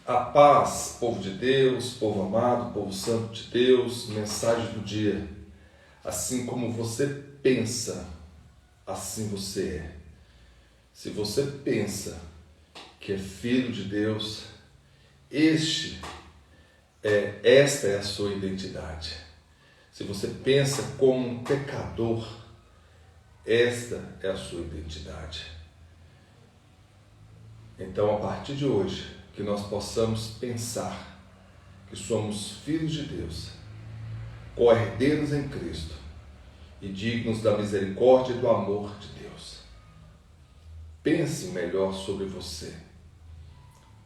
A paz, povo de Deus, povo amado, povo santo de Deus, mensagem do dia. Assim como você pensa, assim você é. Se você pensa que é filho de Deus, esta é a sua identidade. Se você pensa como um pecador, esta é a sua identidade. Então, a partir de hoje, que nós possamos pensar que somos filhos de Deus, co-herdeiros em Cristo e dignos da misericórdia e do amor de Deus. Pense melhor sobre você.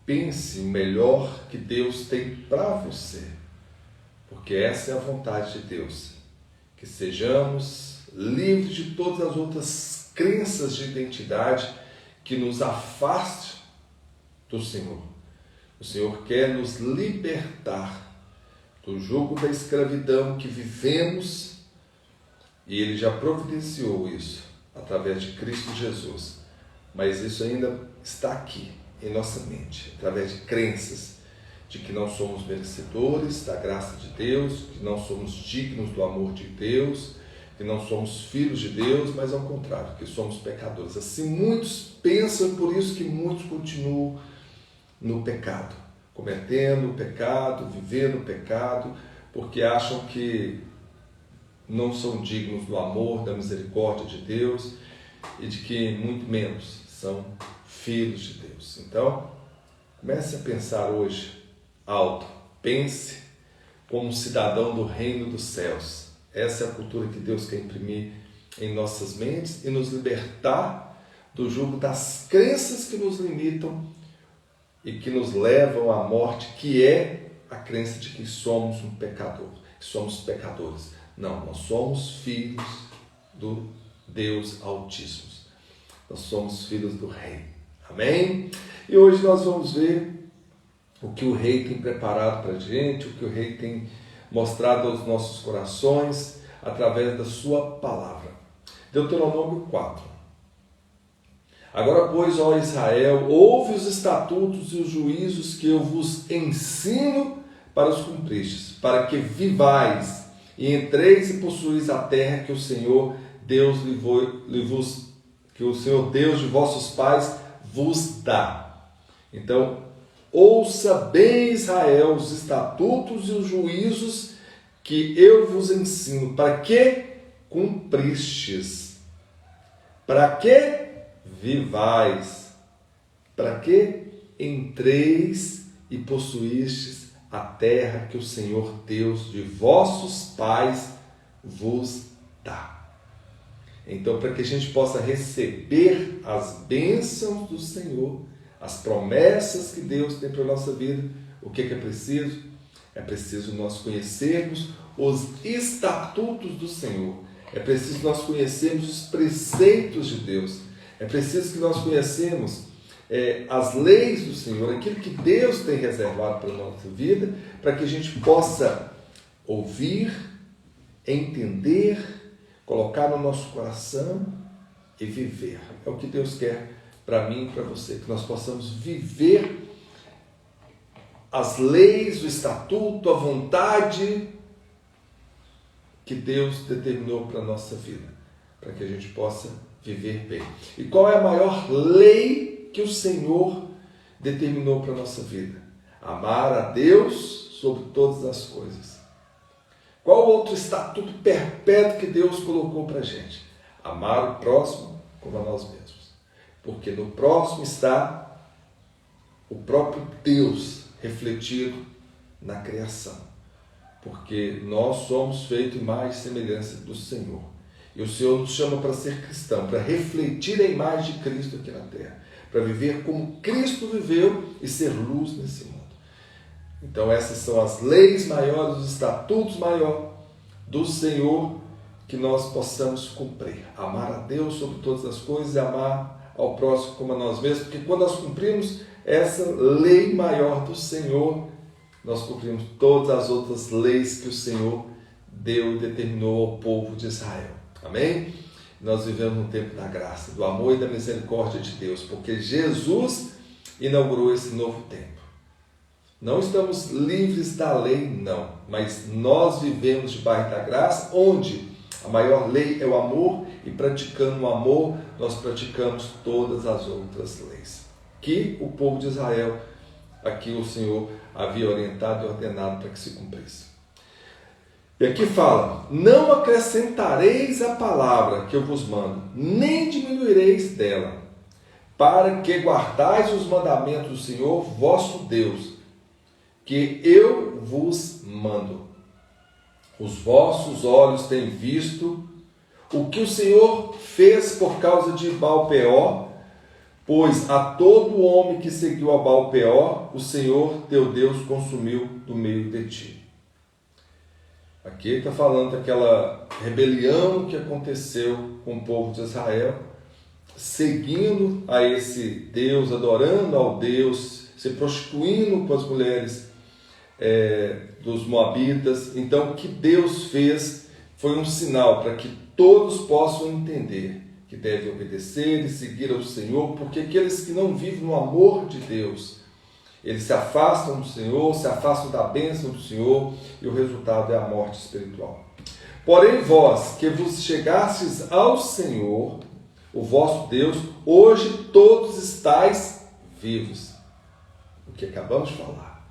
Pense melhor que Deus tem para você, porque essa é a vontade de Deus, que sejamos livres de todas as outras crenças de identidade que nos afaste do Senhor. O Senhor quer nos libertar do jugo da escravidão que vivemos e Ele já providenciou isso através de Cristo Jesus. Mas isso ainda está aqui em nossa mente, através de crenças de que não somos merecedores da graça de Deus, que não somos dignos do amor de Deus, que não somos filhos de Deus, mas ao contrário, que somos pecadores. Assim muitos pensam, por isso que muitos continuam no pecado, cometendo o pecado, vivendo o pecado, porque acham que não são dignos do amor, da misericórdia de Deus e de que muito menos são filhos de Deus. Então, comece a pensar hoje alto, pense como um cidadão do reino dos céus. Essa é a cultura que Deus quer imprimir em nossas mentes e nos libertar do jugo das crenças que nos limitam e que nos levam à morte, que é a crença de que somos um pecador, que somos pecadores. Não, nós somos filhos do Deus Altíssimo. Nós somos filhos do Rei. Amém? E hoje nós vamos ver o que o Rei tem preparado para a gente, o que o Rei tem mostrado aos nossos corações através da sua palavra. Deuteronômio 4. Agora, pois, ó Israel, ouve os estatutos e os juízos que eu vos ensino para os cumpristes, para que vivais e entreis e possuís a terra que o Senhor Deus que o Senhor Deus de vossos pais vos dá. Então, ouça bem, Israel, os estatutos e os juízos que eu vos ensino, para que cumpristes, para que vivais, para que entreis e possuístes a terra que o Senhor Deus de vossos pais vos dá. Então, para que a gente possa receber as bênçãos do Senhor, as promessas que Deus tem para a nossa vida, o que é preciso? É preciso nós conhecermos os estatutos do Senhor. É preciso nós conhecermos os preceitos de Deus. É preciso que nós conheçamos as leis do Senhor, aquilo que Deus tem reservado para a nossa vida, para que a gente possa ouvir, entender, colocar no nosso coração e viver. É o que Deus quer para mim e para você, que nós possamos viver as leis, o estatuto, a vontade que Deus determinou para a nossa vida, para que a gente possa viver bem. E qual é a maior lei que o Senhor determinou para a nossa vida? Amar a Deus sobre todas as coisas. Qual outro estatuto perpétuo que Deus colocou para a gente? Amar o próximo como a nós mesmos. Porque no próximo está o próprio Deus refletido na criação. Porque nós somos feitos imagem e semelhança do Senhor. E o Senhor nos chama para ser cristão, para refletir a imagem de Cristo aqui na terra, para viver como Cristo viveu e ser luz nesse mundo. Então essas são as leis maiores, os estatutos maiores do Senhor, que nós possamos cumprir. Amar a Deus sobre todas as coisas e amar ao próximo como a nós mesmos, porque quando nós cumprimos essa lei maior do Senhor, nós cumprimos todas as outras leis que o Senhor deu e determinou ao povo de Israel. Amém? Nós vivemos um tempo da graça, do amor e da misericórdia de Deus, porque Jesus inaugurou esse novo tempo. Não estamos livres da lei, não. Mas nós vivemos debaixo da graça, onde a maior lei é o amor, e praticando o amor, nós praticamos todas as outras leis. Que o povo de Israel, aqui o Senhor havia orientado e ordenado para que se cumprisse. E aqui fala: não acrescentareis a palavra que eu vos mando, nem diminuireis dela, para que guardais os mandamentos do Senhor vosso Deus, que eu vos mando. Os vossos olhos têm visto o que o Senhor fez por causa de Baal-peor, pois a todo homem que seguiu a Baal-peor, o Senhor teu Deus consumiu do meio de ti. Aqui ele está falando daquela rebelião que aconteceu com o povo de Israel, seguindo a esse Deus, adorando ao Deus, se prostituindo com as mulheres dos Moabitas. Então, o que Deus fez foi um sinal para que todos possam entender que devem obedecer e seguir ao Senhor, porque aqueles que não vivem no amor de Deus, eles se afastam do Senhor, se afastam da bênção do Senhor, e o resultado é a morte espiritual. Porém, vós que vos chegastes ao Senhor, o vosso Deus, hoje todos estáis vivos. O que acabamos de falar.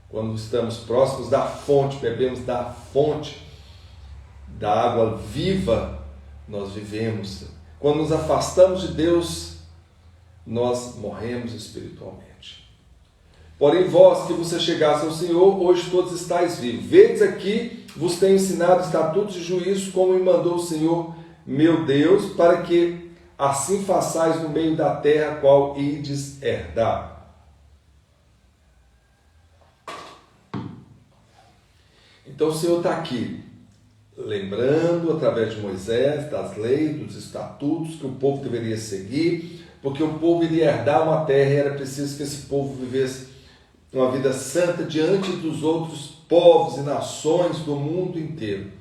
Quando estamos próximos da fonte, bebemos da fonte da água viva, nós vivemos. Quando nos afastamos de Deus, nós morremos espiritualmente. Porém, vós que vos chegaste ao Senhor, hoje todos estáis vivos. Vedes aqui, vos tenho ensinado estatutos e juízos, como me mandou o Senhor, meu Deus, para que assim façais no meio da terra, qual ides herdar. Então o Senhor está aqui, lembrando através de Moisés, das leis, dos estatutos que o povo deveria seguir, porque o povo iria herdar uma terra e era preciso que esse povo vivesse uma vida santa diante dos outros povos e nações do mundo inteiro.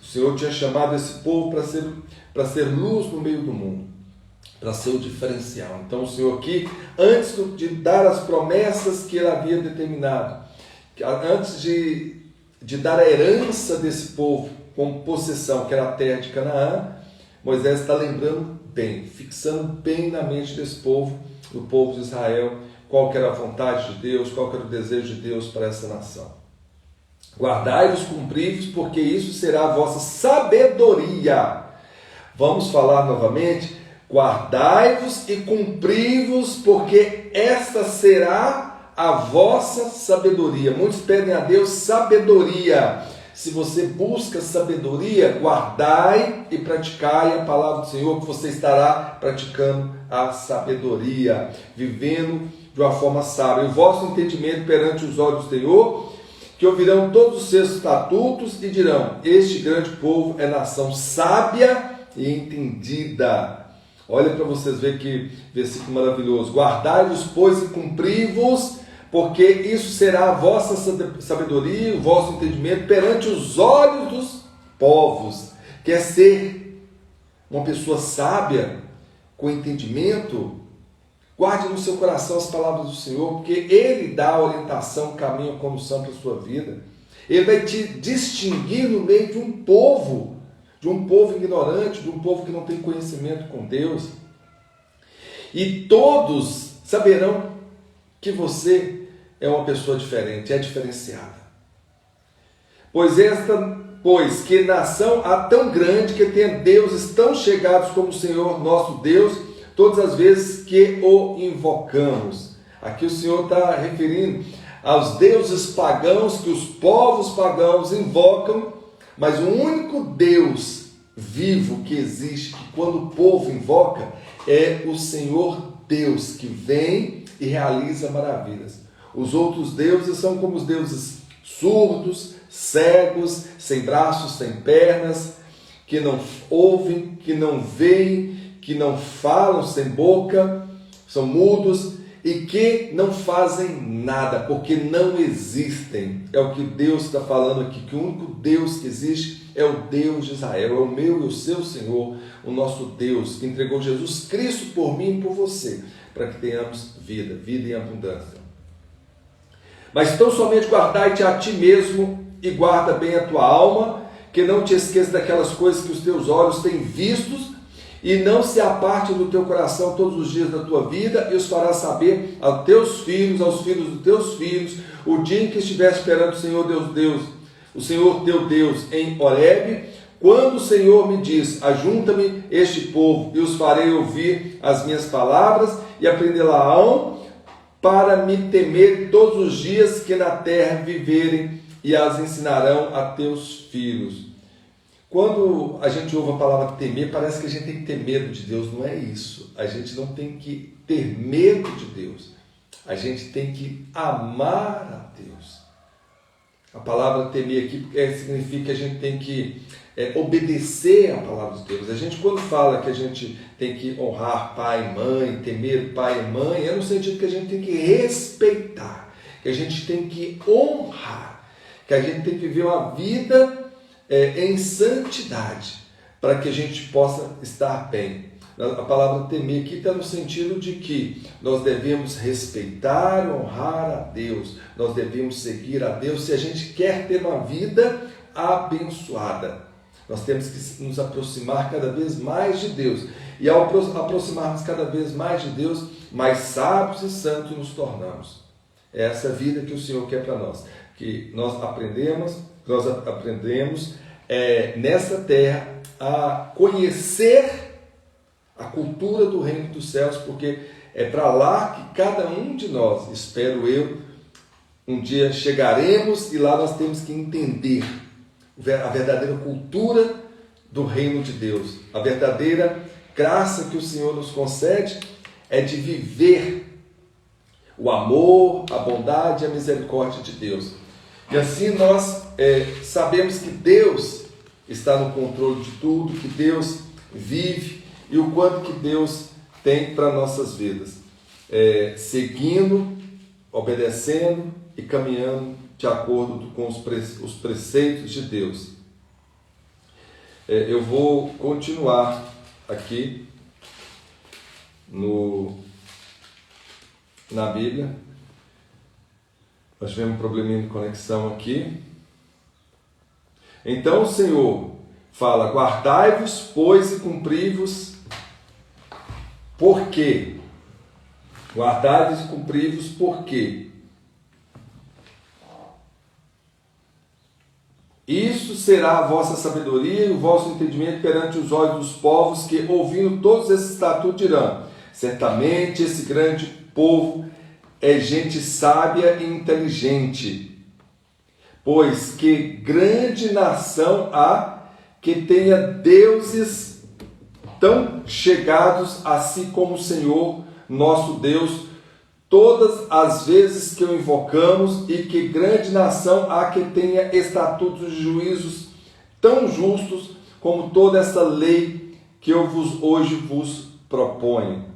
O Senhor tinha chamado esse povo para ser luz no meio do mundo, para ser o diferencial. Então o Senhor aqui, antes de dar as promessas que ele havia determinado, antes de dar a herança desse povo como possessão, que era a terra de Canaã, Moisés está lembrando bem, fixando bem na mente desse povo, do povo de Israel, qual que era a vontade de Deus, qual que era o desejo de Deus para essa nação. Guardai-vos, cumpri-vos, porque isso será a vossa sabedoria. Vamos falar novamente. Guardai-vos e cumpri-vos, porque esta será a vossa sabedoria. Muitos pedem a Deus sabedoria. Se você busca sabedoria, guardai e praticai a palavra do Senhor, que você estará praticando a sabedoria, vivendo de uma forma sábia. O vosso entendimento perante os olhos do Senhor, que ouvirão todos os seus estatutos e dirão: este grande povo é nação sábia e entendida. Olha para vocês verem que versículo maravilhoso. Guardai-vos, pois, e cumpri-vos, porque isso será a vossa sabedoria, o vosso entendimento perante os olhos dos povos. Quer ser uma pessoa sábia, com entendimento? Guarde no seu coração as palavras do Senhor, porque Ele dá a orientação, caminho, condução para a sua vida. Ele vai te distinguir no meio de um povo ignorante, de um povo que não tem conhecimento com Deus. E todos saberão que você é uma pessoa diferente, é diferenciada. Pois que nação há tão grande que tenha deuses tão chegados como o Senhor nosso Deus, todas as vezes que o invocamos. Aqui o Senhor está referindo aos deuses pagãos que os povos pagãos invocam, mas o único Deus vivo que existe, que quando o povo invoca, é o Senhor Deus, que vem e realiza maravilhas. Os outros deuses são como os deuses surdos, cegos, sem braços, sem pernas, que não ouvem, que não veem, que não falam, sem boca, são mudos e que não fazem nada, porque não existem. É o que Deus está falando aqui, que o único Deus que existe é o Deus de Israel, é o meu e o seu Senhor, o nosso Deus, que entregou Jesus Cristo por mim e por você, para que tenhamos vida em abundância. Mas tão somente guardai-te a ti mesmo e guarda bem a tua alma, que não te esqueça daquelas coisas que os teus olhos têm vistos, e não se aparte do teu coração todos os dias da tua vida, e os farás saber aos teus filhos, aos filhos dos teus filhos, o dia em que estiver esperando o Senhor Deus, o Senhor teu Deus em Horebe, quando o Senhor me diz: ajunta-me este povo, e os farei ouvir as minhas palavras, e aprender-la-ão, para me temer todos os dias que na terra viverem, e as ensinarão a teus filhos. Quando a gente ouve a palavra temer, parece que a gente tem que ter medo de Deus. Não é isso. A gente não tem que ter medo de Deus. A gente tem que amar a Deus. A palavra temer aqui significa que a gente tem que obedecer a palavra de Deus. A gente, quando fala que a gente tem que honrar pai e mãe, temer pai e mãe, é no sentido que a gente tem que respeitar, que a gente tem que honrar, que a gente tem que viver uma vida em santidade, para que a gente possa estar bem. A palavra temer aqui está no sentido de que nós devemos respeitar, honrar a Deus, nós devemos seguir a Deus se a gente quer ter uma vida abençoada. Nós temos que nos aproximar cada vez mais de Deus, e ao aproximarmos cada vez mais de Deus, mais sábios e santos nos tornamos. É essa vida que o Senhor quer para nós, que nós aprendemos nessa terra a conhecer a cultura do reino dos céus, porque é para lá que cada um de nós, espero eu, um dia chegaremos, e lá nós temos que entender a verdadeira cultura do reino de Deus. A verdadeira graça que o Senhor nos concede é de viver o amor, a bondade e a misericórdia de Deus. E assim nós sabemos que Deus está no controle de tudo, que Deus vive, e o quanto que Deus tem para nossas vidas. Seguindo, obedecendo e caminhando de acordo com os preceitos de Deus. Eu vou continuar aqui na Bíblia. Nós tivemos um probleminha de conexão aqui. Então o Senhor fala: guardai-vos, pois, e cumpri-vos. Por quê? Guardai-vos e cumpri-vos por quê? Isso será a vossa sabedoria e o vosso entendimento perante os olhos dos povos, que, ouvindo todos esses estatutos, dirão: certamente esse grande povo é gente sábia e inteligente. Pois que grande nação há que tenha deuses tão chegados a si como o Senhor, nosso Deus, todas as vezes que o invocamos, e que grande nação há que tenha estatutos e juízos tão justos como toda essa lei que eu hoje vos proponho.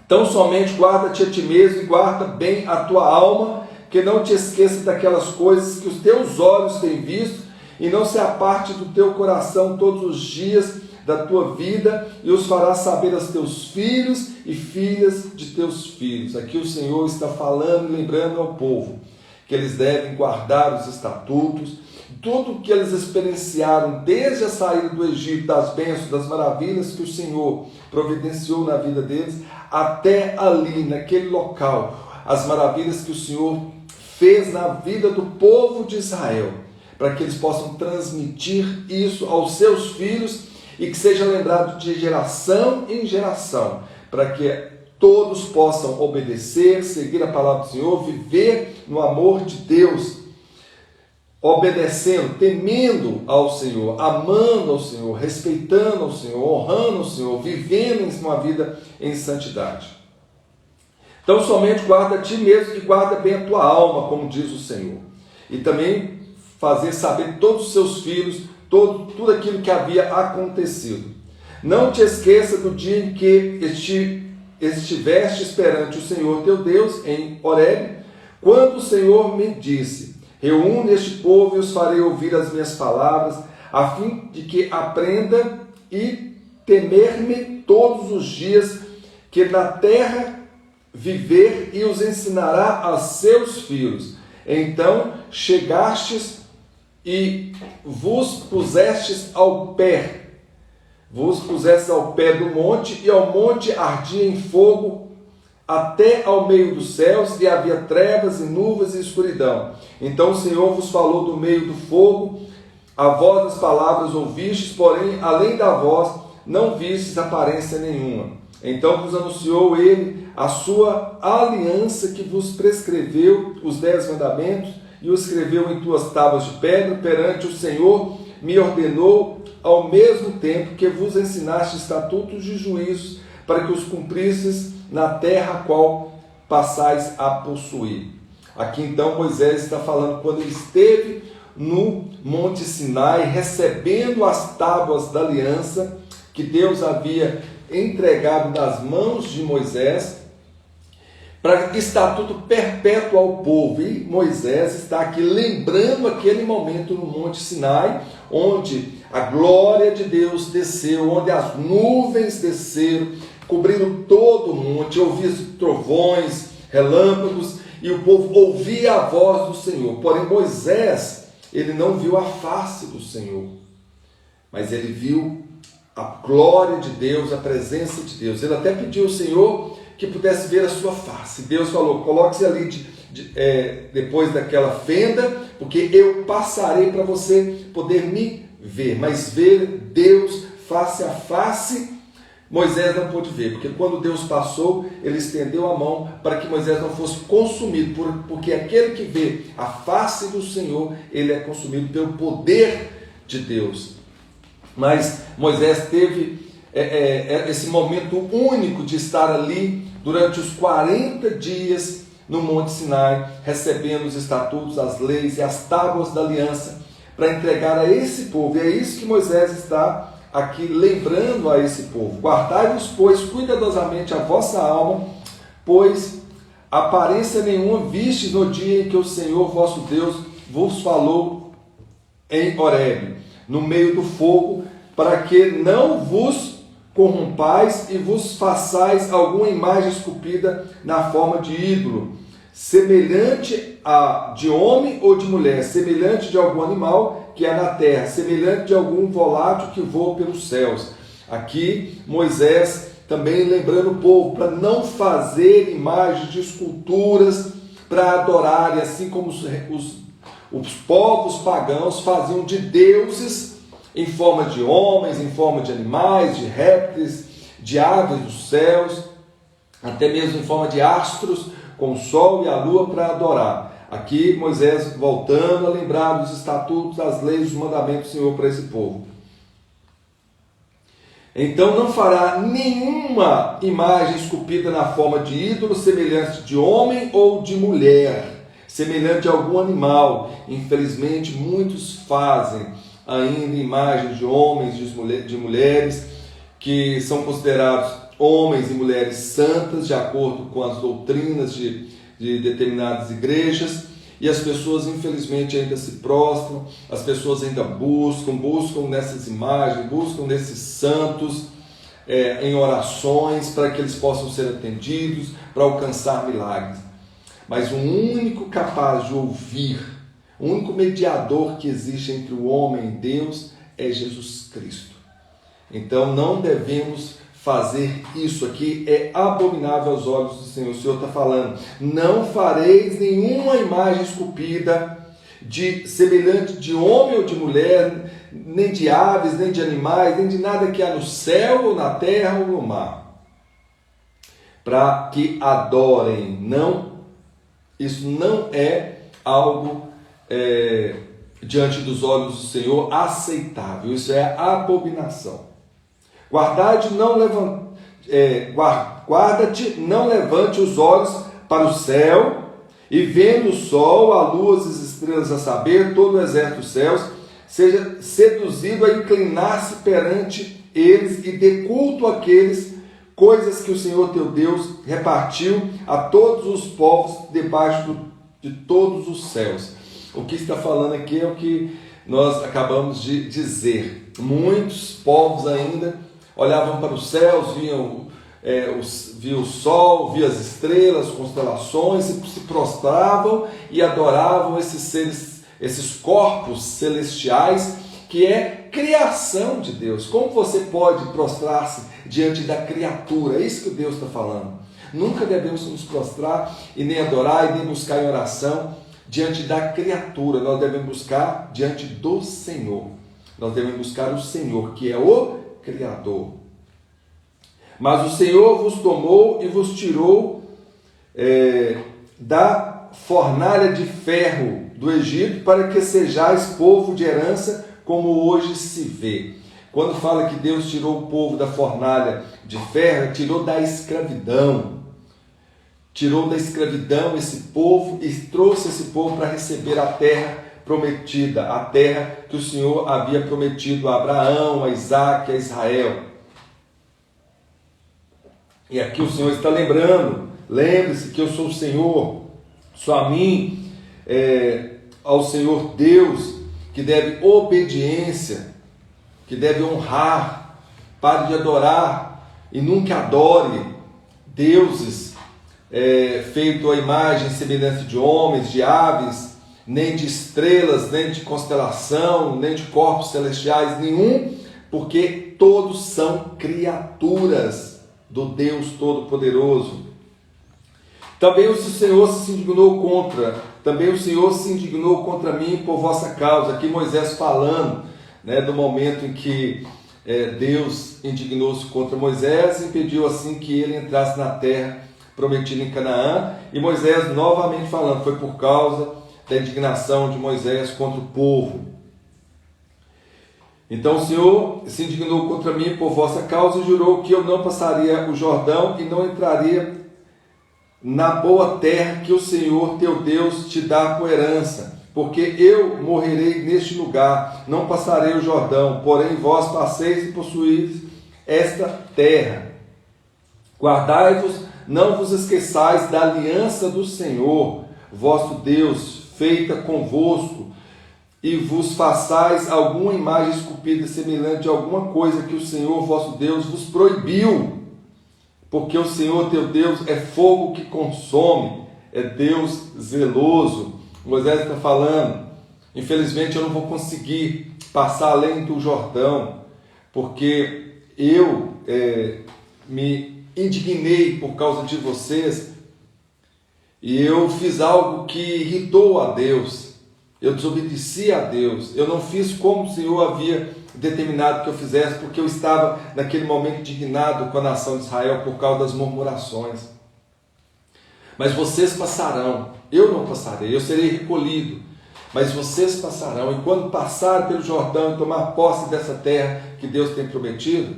Então somente guarda-te a ti mesmo e guarda bem a tua alma, que não te esqueça daquelas coisas que os teus olhos têm visto, e não se aparte do teu coração todos os dias da tua vida, e os farás saber aos teus filhos e filhas de teus filhos. Aqui o Senhor está falando e lembrando ao povo que eles devem guardar os estatutos, tudo que eles experienciaram desde a saída do Egito, das bênçãos, das maravilhas que o Senhor providenciou na vida deles, até ali, naquele local, as maravilhas que o Senhor fez na vida do povo de Israel, para que eles possam transmitir isso aos seus filhos, e que seja lembrado de geração em geração, para que todos possam obedecer, seguir a palavra do Senhor, viver no amor de Deus, obedecendo, temendo ao Senhor, amando ao Senhor, respeitando ao Senhor, honrando ao Senhor, vivendo uma vida em santidade. Então somente guarda a ti mesmo e guarda bem a tua alma, como diz o Senhor. E também fazer saber todos os seus filhos tudo aquilo que havia acontecido. Não te esqueça do dia em que estiveste perante o Senhor teu Deus em Horebe, quando o Senhor me disse: reúne este povo e os farei ouvir as minhas palavras, a fim de que aprenda e temer-me todos os dias que na terra viver e os ensinará a seus filhos. Então chegastes e vos pusestes ao pé do monte, e ao monte ardia em fogo até ao meio dos céus, e havia trevas e nuvens e escuridão. Então o Senhor vos falou do meio do fogo, a voz das palavras ouvistes, porém, além da voz, não vistes aparência nenhuma. Então vos anunciou ele a sua aliança, que vos prescreveu os 10 mandamentos, e o escreveu em tuas tábuas de pedra. Perante o Senhor me ordenou, ao mesmo tempo que vos ensinaste estatutos e juízos, para que os cumprisses na terra a qual passais a possuir. Aqui então Moisés está falando quando ele esteve no Monte Sinai, recebendo as tábuas da aliança que Deus havia entregado nas mãos de Moisés, para estatuto perpétuo ao povo. E Moisés está aqui lembrando aquele momento no Monte Sinai, onde a glória de Deus desceu, onde as nuvens desceram, cobriram todo o monte, ouvia trovões, relâmpagos, e o povo ouvia a voz do Senhor. Porém Moisés, ele não viu a face do Senhor, mas ele viu a glória de Deus, a presença de Deus. Ele até pediu ao Senhor que pudesse ver a sua face. Deus falou: coloque-se ali depois daquela fenda, porque eu passarei para você poder me ver. Mas ver Deus face a face, Moisés não pôde ver, porque quando Deus passou, ele estendeu a mão para que Moisés não fosse consumido, porque aquele que vê a face do Senhor, ele é consumido pelo poder de Deus. Mas Moisés teve esse momento único de estar ali durante os 40 dias no Monte Sinai, recebendo os estatutos, as leis e as tábuas da aliança, para entregar a esse povo. E é isso que Moisés está aqui lembrando a esse povo: guardai-vos, pois, cuidadosamente a vossa alma, pois aparência nenhuma vistes no dia em que o Senhor vosso Deus vos falou em Horebe, no meio do fogo, para que não vos corrompais e vos façais alguma imagem esculpida na forma de ídolo, semelhante a de homem ou de mulher, semelhante de algum animal que é na terra, semelhante de algum volátil que voa pelos céus. Aqui Moisés também lembrando o povo para não fazer imagens de esculturas para adorarem, assim como os povos pagãos faziam de deuses em forma de homens, em forma de animais, de répteis, de aves dos céus, até mesmo em forma de astros, com o sol e a lua para adorar. Aqui Moisés voltando a lembrar dos estatutos, das leis, dos mandamentos do Senhor para esse povo. Então não fará nenhuma imagem esculpida na forma de ídolo, semelhante de homem ou de mulher, semelhante a algum animal. Infelizmente muitos fazem ainda imagens de homens, de mulheres, que são considerados homens e mulheres santas, de acordo com as doutrinas de determinadas igrejas, e as pessoas infelizmente ainda se prostram, as pessoas ainda buscam nessas imagens, buscam nesses santos, em orações, para que eles possam ser atendidos, para alcançar milagres. Mas o único capaz de ouvir, o único mediador que existe entre o homem e Deus é Jesus Cristo. Então não devemos fazer isso. Aqui é abominável aos olhos do Senhor. O Senhor está falando: não fareis nenhuma imagem esculpida semelhante de homem ou de mulher, nem de aves, nem de animais, nem de nada que há no céu, ou na terra, ou no mar, para que adorem. Não, isso não é algo diante dos olhos do Senhor aceitável. Isso é abominação. Guarda-te, não levante os olhos para o céu, e vendo o sol, a luz e as estrelas, a saber, todo o exército dos céus, seja seduzido a inclinar-se perante eles, e dê culto àqueles, coisas que o Senhor teu Deus repartiu a todos os povos debaixo de todos os céus. O que está falando aqui é o que nós acabamos de dizer. Muitos povos ainda olhavam para os céus, viam via o sol, via as estrelas, constelações, e se prostravam e adoravam esses seres, esses corpos celestiais, que é criação de Deus. Como você pode prostrar-se diante da criatura? É isso que Deus está falando. Nunca devemos nos prostrar e nem adorar e nem buscar em oração diante da criatura. Nós devemos buscar diante do Senhor. Nós devemos buscar o Senhor, que é o Criador. Mas o Senhor vos tomou e vos tirou da fornalha de ferro do Egito, para que sejais povo de herança, como hoje se vê. Quando fala que Deus tirou o povo da fornalha de ferro, tirou da escravidão. Tirou da escravidão esse povo e trouxe esse povo para receber a terra prometida, a terra que o Senhor havia prometido a Abraão, a Isaac, a Israel. E aqui o Senhor está lembrando, lembre-se que eu sou o Senhor, só a mim, ao Senhor Deus, que deve obediência, que deve honrar. Pare de adorar e nunca adore deuses feito à imagem e semelhança de homens, de aves, nem de estrelas, nem de constelação, nem de corpos celestiais, nenhum, porque todos são criaturas do Deus Todo-Poderoso. Também o Senhor se indignou contra mim por vossa causa. Aqui Moisés falando, do momento em que Deus indignou-se contra Moisés e pediu assim que ele entrasse na terra prometida em Canaã. E Moisés novamente falando, foi por causa da indignação de Moisés contra o povo. Então o Senhor se indignou contra mim por vossa causa e jurou que eu não passaria o Jordão e não entraria na boa terra que o Senhor teu Deus te dá por herança, porque eu morrerei neste lugar, não passarei o Jordão, porém vós passeis e possuídes esta terra. Guardai-vos, não vos esqueçais da aliança do Senhor, vosso Deus, feita convosco, e vos façais alguma imagem esculpida semelhante a alguma coisa que o Senhor vosso Deus vos proibiu, porque o Senhor teu Deus é fogo que consome, é Deus zeloso. Moisés está falando, infelizmente eu não vou conseguir passar além do Jordão, porque eu me indignei por causa de vocês, e eu fiz algo que irritou a Deus. Eu desobedeci a Deus, eu não fiz como o Senhor havia determinado que eu fizesse, porque eu estava naquele momento indignado com a nação de Israel por causa das murmurações. Mas vocês passarão, eu não passarei, eu serei recolhido, mas vocês passarão, e quando passarem pelo Jordão e tomar posse dessa terra que Deus tem prometido,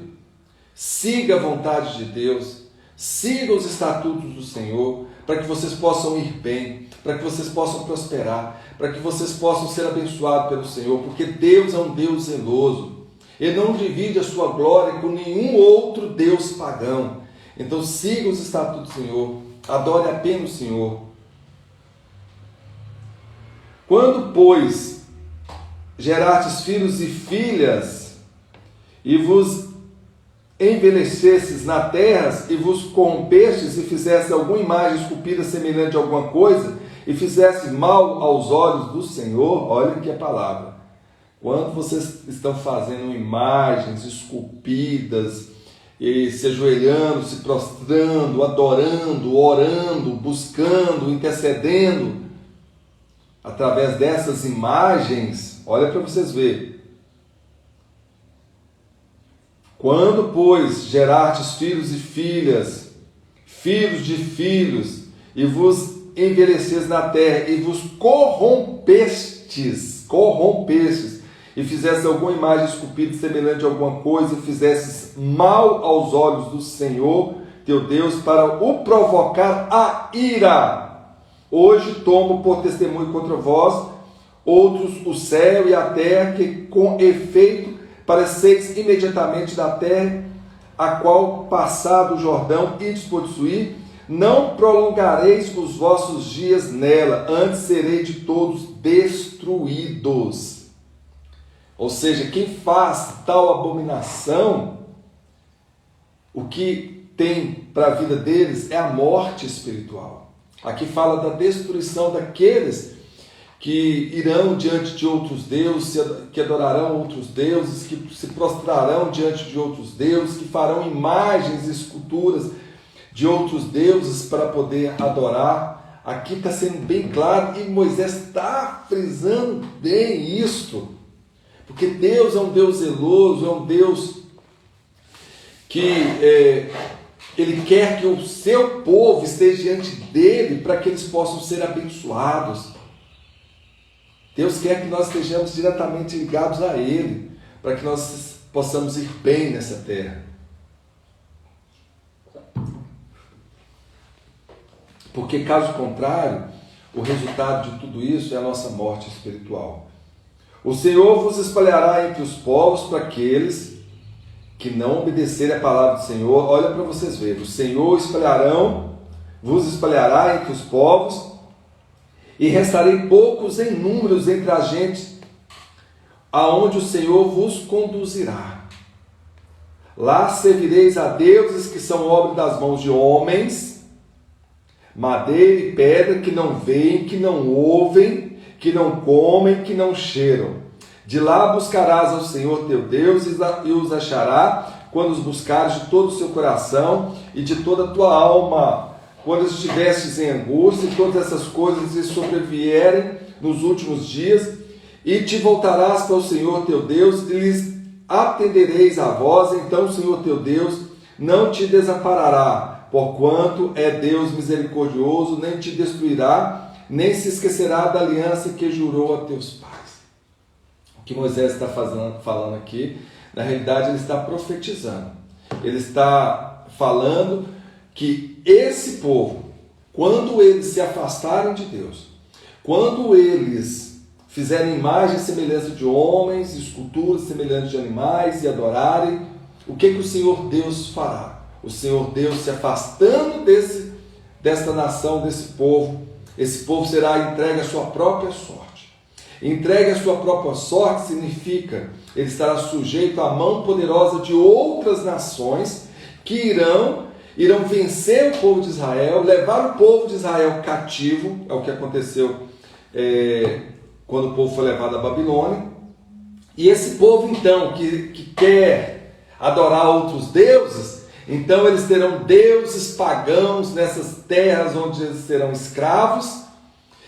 siga a vontade de Deus, siga os estatutos do Senhor, para que vocês possam ir bem, para que vocês possam prosperar, para que vocês possam ser abençoados pelo Senhor, porque Deus é um Deus zeloso. Ele não divide a sua glória com nenhum outro Deus pagão. Então siga os estatutos do Senhor, adore apenas o Senhor. Quando, pois, gerastes filhos e filhas, e vos envelhecesses na terra, e vos corrompestes, e fizestes alguma imagem esculpida semelhante a alguma coisa, e fizestes mal aos olhos do Senhor, olha que é a palavra. Quando vocês estão fazendo imagens esculpidas, e se ajoelhando, se prostrando, adorando, orando, buscando, intercedendo, através dessas imagens, olha para vocês verem. Quando, pois, gerastes filhos e filhas, filhos de filhos, e vos envelhecestes na terra, e vos corrompestes, e fizestes alguma imagem esculpida semelhante a alguma coisa, e fizestes mal aos olhos do Senhor, teu Deus, para o provocar a ira. Hoje tomo por testemunho contra vós, outros o céu e a terra, que com efeito pareceis imediatamente da terra, a qual passado o Jordão ides possuir, não prolongareis os vossos dias nela, antes serei de todos destruídos. Ou seja, quem faz tal abominação, o que tem para a vida deles é a morte espiritual. Aqui fala da destruição daqueles que irão diante de outros deuses, que adorarão outros deuses, que se prostrarão diante de outros deuses, que farão imagens e esculturas de outros deuses para poder adorar. Aqui está sendo bem claro, e Moisés está frisando bem isto, porque Deus é um Deus zeloso, é um Deus que Ele quer que o seu povo esteja diante dele para que eles possam ser abençoados. Deus quer que nós estejamos diretamente ligados a Ele, para que nós possamos ir bem nessa terra. Porque, caso contrário, o resultado de tudo isso é a nossa morte espiritual. O Senhor vos espalhará entre os povos para aqueles que não obedecerem a palavra do Senhor. Olha para vocês verem. O Senhor vos espalhará entre os povos, e restarei poucos em números entre a gente, aonde o Senhor vos conduzirá. Lá servireis a deuses que são obra das mãos de homens, madeira e pedra, que não veem, que não ouvem, que não comem, que não cheiram. De lá buscarás ao Senhor teu Deus, e os achará quando os buscares de todo o seu coração e de toda a tua alma. Quando estivestes em angústia, e todas essas coisas lhes sobrevierem nos últimos dias, e te voltarás para o Senhor teu Deus, e lhes atendereis a voz, então o Senhor teu Deus não te desamparará, porquanto é Deus misericordioso, nem te destruirá, nem se esquecerá da aliança que jurou a teus pais. O que Moisés está falando aqui, na realidade ele está profetizando, ele está falando que esse povo, quando eles se afastarem de Deus, quando eles fizerem imagem e semelhança de homens, esculturas semelhantes de animais e adorarem, o que o Senhor Deus fará? O Senhor Deus se afastando desta nação, desse povo, esse povo será entregue à sua própria sorte. Entregue à sua própria sorte significa ele estará sujeito à mão poderosa de outras nações que irão vencer o povo de Israel, levar o povo de Israel cativo. É o que aconteceu quando o povo foi levado à Babilônia. E esse povo então que quer adorar outros deuses, então eles terão deuses pagãos nessas terras onde eles serão escravos.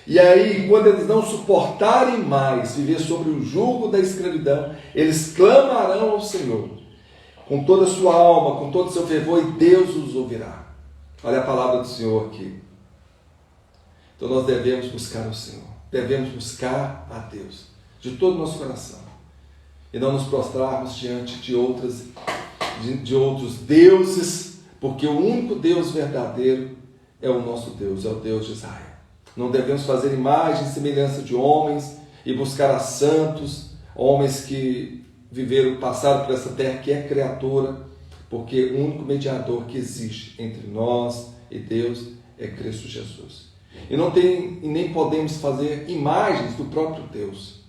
E aí, quando eles não suportarem mais viver sobre o jugo da escravidão, eles clamarão ao Senhor com toda a sua alma, com todo o seu fervor, e Deus os ouvirá. Olha a palavra do Senhor aqui. Então nós devemos buscar o Senhor, devemos buscar a Deus de todo o nosso coração, e não nos prostrarmos diante de outros deuses, porque o único Deus verdadeiro é o nosso Deus, é o Deus de Israel. Não devemos fazer imagem e semelhança de homens e buscar a santos, homens que passaram por essa terra que é criatura, porque o único mediador que existe entre nós e Deus é Cristo Jesus. E nem podemos fazer imagens do próprio Deus,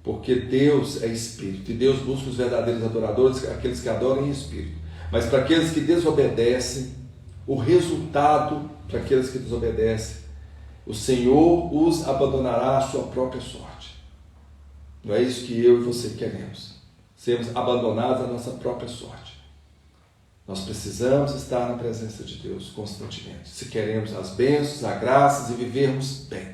porque Deus é Espírito, e Deus busca os verdadeiros adoradores, aqueles que adoram em Espírito. Mas para aqueles que desobedecem, o resultado para aqueles que desobedecem, o Senhor os abandonará à sua própria sorte. Não é isso que eu e você queremos, sermos abandonados à nossa própria sorte. Nós precisamos estar na presença de Deus constantemente, se queremos as bênçãos, as graças e vivermos bem.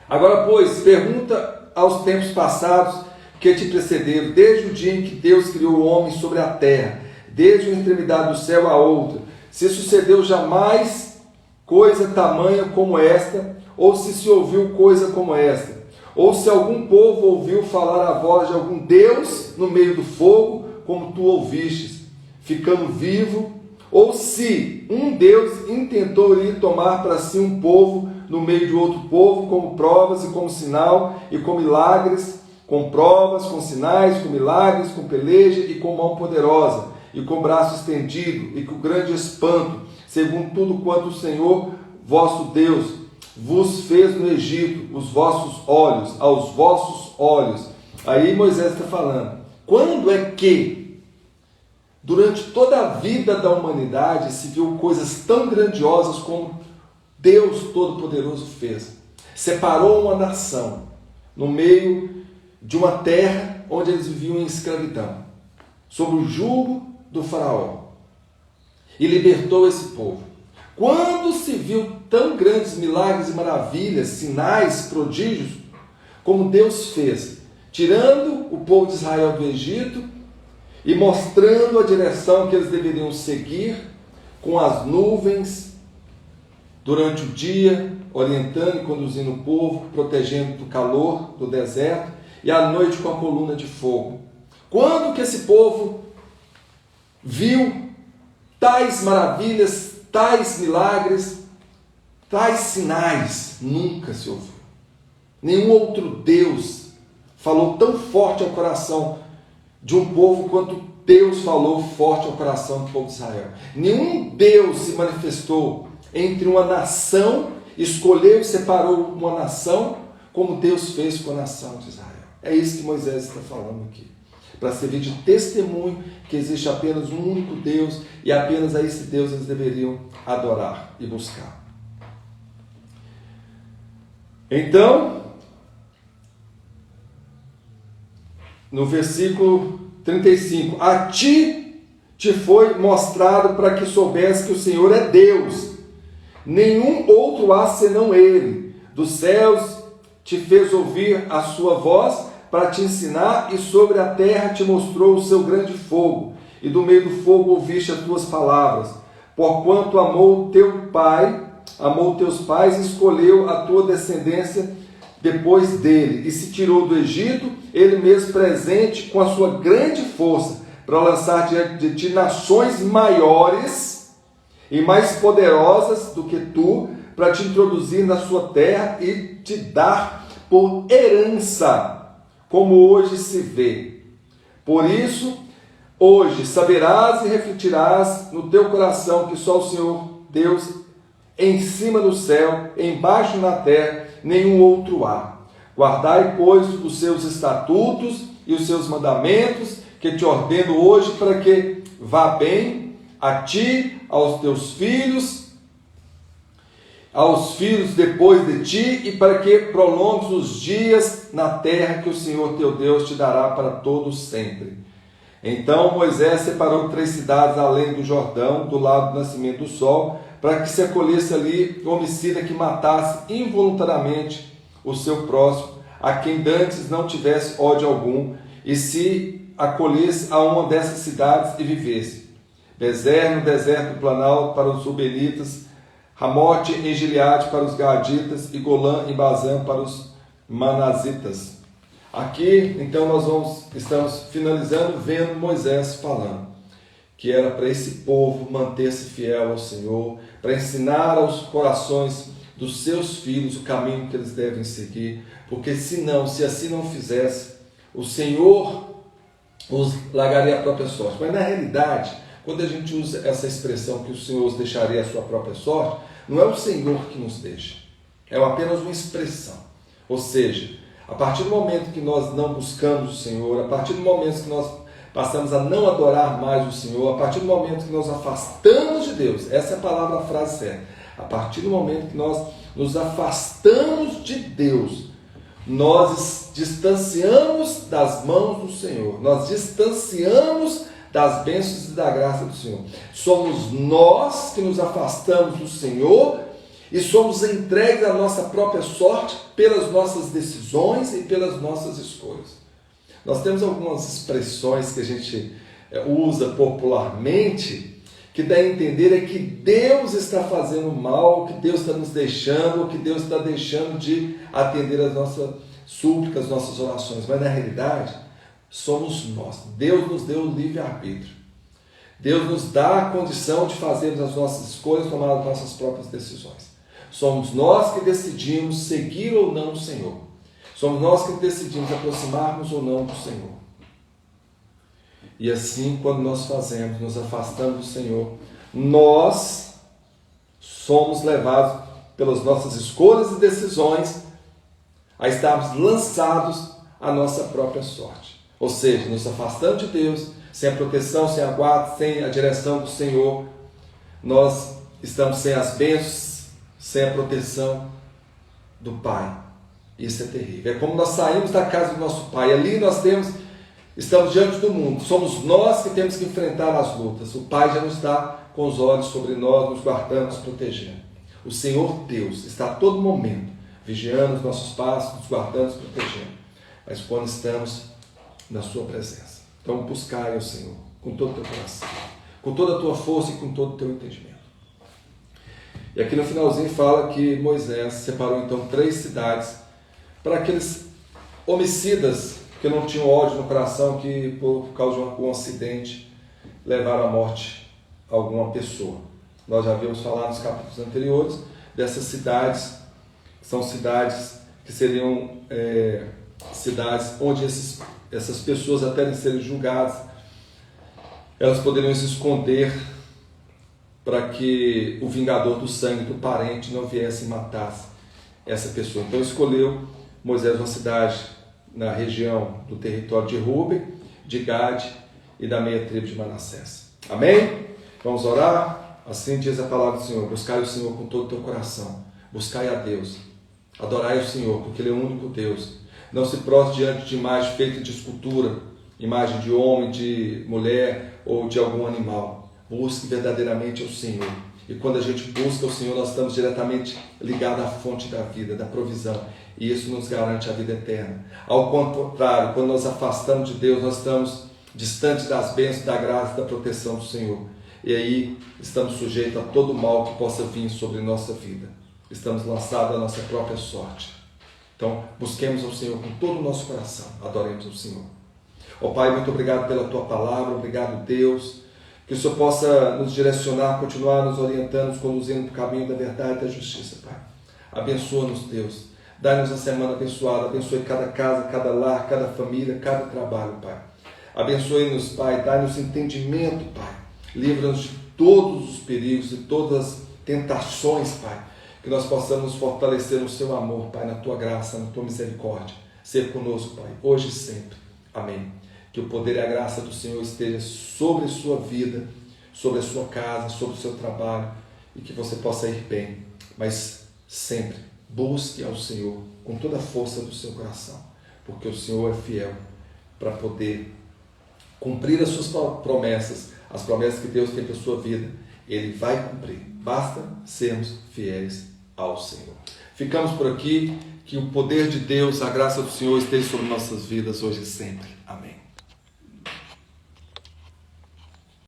Agora, pois, pergunta aos tempos passados que te precederam, desde o dia em que Deus criou o homem sobre a terra, desde uma extremidade do céu à outra, se sucedeu jamais coisa tamanha como esta, ou se ouviu coisa como esta, ou se algum povo ouviu falar a voz de algum Deus no meio do fogo, como tu ouvistes, ficando vivo, ou se um Deus intentou ir tomar para si um povo no meio de outro povo, como provas e como sinal, e com milagres, com provas, com sinais, com milagres, com peleja e com mão poderosa, e com braço estendido, e com grande espanto, segundo tudo quanto o Senhor, vosso Deus, vos fez no Egito, aos vossos olhos. Aí Moisés está falando, quando é que Durante toda a vida da humanidade se viu coisas tão grandiosas como Deus Todo-Poderoso fez. Separou uma nação no meio de uma terra onde eles viviam em escravidão, sob o jugo do faraó, e libertou esse povo. Quando se viu tão grandes milagres e maravilhas, sinais, prodígios, como Deus fez, tirando o povo de Israel do Egito e mostrando a direção que eles deveriam seguir, com as nuvens durante o dia, orientando e conduzindo o povo, protegendo do calor do deserto, e à noite com a coluna de fogo. Quando que esse povo viu tais maravilhas, tais milagres, tais sinais? Nunca se ouviu. Nenhum outro Deus falou tão forte ao coração de um povo quanto Deus falou forte ao coração do povo de Israel. Nenhum Deus se manifestou entre uma nação, escolheu e separou uma nação, como Deus fez com a nação de Israel. É isso que Moisés está falando aqui. Para servir de testemunho que existe apenas um único Deus e apenas a esse Deus eles deveriam adorar e buscar. Então, no versículo 35, a ti te foi mostrado para que soubesse que o Senhor é Deus, nenhum outro há senão Ele. Dos céus te fez ouvir a sua voz para te ensinar, e sobre a terra te mostrou o seu grande fogo, e do meio do fogo ouviste as tuas palavras. Porquanto amou teus pais, e escolheu a tua descendência depois dele, e se tirou do Egito, ele mesmo presente com a sua grande força, para lançar diante de ti nações maiores e mais poderosas do que tu, para te introduzir na sua terra e te dar por herança, como hoje se vê. Por isso, hoje saberás e refletirás no teu coração que só o Senhor Deus, em cima do céu, embaixo na terra, nenhum outro há. Guardai, pois, os seus estatutos e os seus mandamentos, que te ordeno hoje, para que vá bem a ti, aos teus filhos, aos filhos depois de ti, e para que prolongues os dias na terra que o Senhor teu Deus te dará para todos sempre. Então Moisés separou 3 cidades além do Jordão, do lado do nascimento do sol, para que se acolhesse ali o homicida que matasse involuntariamente o seu próximo, a quem dantes não tivesse ódio algum, e se acolhesse a uma dessas cidades e vivesse. Bezer no deserto do Planalto para os Rubenitas, Ramote em Gileade para os Gaditas e Golã em Bazã para os Manazitas. Aqui, então, estamos finalizando vendo Moisés falando que era para esse povo manter-se fiel ao Senhor, para ensinar aos corações dos seus filhos o caminho que eles devem seguir, porque se assim não fizesse, o Senhor os largaria a própria sorte. Mas na realidade, quando a gente usa essa expressão que o Senhor os deixaria a sua própria sorte, não é o Senhor que nos deixa, é apenas uma expressão. Ou seja, a partir do momento que nós não buscamos o Senhor, a partir do momento que nós passamos a não adorar mais o Senhor, a partir do momento que nós afastamos de Deus, essa é a palavra, a frase certa, a partir do momento que nós nos afastamos de Deus, nós distanciamos das mãos do Senhor, nós distanciamos das bênçãos e da graça do Senhor. Somos nós que nos afastamos do Senhor e somos entregues à nossa própria sorte pelas nossas decisões e pelas nossas escolhas. Nós temos algumas expressões que a gente usa popularmente, que dá a entender é que Deus está fazendo mal, que Deus está nos deixando, ou que Deus está deixando de atender as nossas súplicas, as nossas orações. Mas na realidade, somos nós. Deus nos deu o livre-arbítrio. Deus nos dá a condição de fazermos as nossas escolhas, tomar as nossas próprias decisões. Somos nós que decidimos seguir ou não o Senhor. Somos nós que decidimos aproximar-nos ou não do Senhor. E assim, quando nós fazemos, nos afastamos do Senhor, nós somos levados pelas nossas escolhas e decisões a estarmos lançados à nossa própria sorte. Ou seja, nos afastando de Deus, sem a proteção, sem a guarda, sem a direção do Senhor, nós estamos sem as bênçãos, sem a proteção do Pai. Isso é terrível. É como nós saímos da casa do nosso Pai. Ali estamos diante do mundo. Somos nós que temos que enfrentar as lutas. O Pai já nos está com os olhos sobre nós, nos guardando, nos protegendo. O Senhor Deus está a todo momento vigiando os nossos passos, nos guardando, nos protegendo. Mas quando estamos na sua presença. Então buscai o Senhor com todo o teu coração, com toda a tua força e com todo o teu entendimento. E aqui no finalzinho fala que Moisés separou então 3 cidades para aqueles homicidas que não tinham ódio no coração, que por causa de um acidente levaram à morte alguma pessoa. Nós já havíamos falado nos capítulos anteriores dessas cidades, são cidades que seriam cidades onde essas pessoas, até serem julgadas, elas poderiam se esconder para que o vingador do sangue do parente não viesse e matasse essa pessoa. Então escolheu Moisés uma cidade na região do território de Ruben, de Gade e da meia tribo de Manassés. Amém? Vamos orar? Assim diz a palavra do Senhor: buscai o Senhor com todo o teu coração, buscai a Deus, adorai o Senhor, porque Ele é o único Deus. Não se prostre diante de imagem feita de escultura, imagem de homem, de mulher ou de algum animal. Busque verdadeiramente o Senhor. E quando a gente busca o Senhor, nós estamos diretamente ligados à fonte da vida, da provisão. E isso nos garante a vida eterna. Ao contrário, quando nós afastamos de Deus, nós estamos distantes das bênçãos, da graça e da proteção do Senhor. E aí estamos sujeitos a todo mal que possa vir sobre nossa vida. Estamos lançados à nossa própria sorte. Então, busquemos ao Senhor com todo o nosso coração. Adoremos ao Senhor. Ó Pai, muito obrigado pela Tua palavra. Obrigado, Deus. Que o Senhor possa nos direcionar, continuar nos orientando, nos conduzindo para o caminho da verdade e da justiça, Pai. Abençoa-nos, Deus. Dá-nos a semana abençoada. Abençoe cada casa, cada lar, cada família, cada trabalho, Pai. Abençoe-nos, Pai. Dá-nos entendimento, Pai. Livra-nos de todos os perigos e todas as tentações, Pai. Que nós possamos nos fortalecer no Seu amor, Pai, na Tua graça, na Tua misericórdia. Ser conosco, Pai, hoje e sempre. Amém. Que o poder e a graça do Senhor esteja sobre a sua vida, sobre a sua casa, sobre o seu trabalho, e que você possa ir bem, mas sempre busque ao Senhor com toda a força do seu coração, porque o Senhor é fiel para poder cumprir as suas promessas, as promessas que Deus tem para a sua vida. Ele vai cumprir, basta sermos fiéis ao Senhor. Ficamos por aqui, que o poder de Deus, a graça do Senhor esteja sobre nossas vidas hoje e sempre. Amém.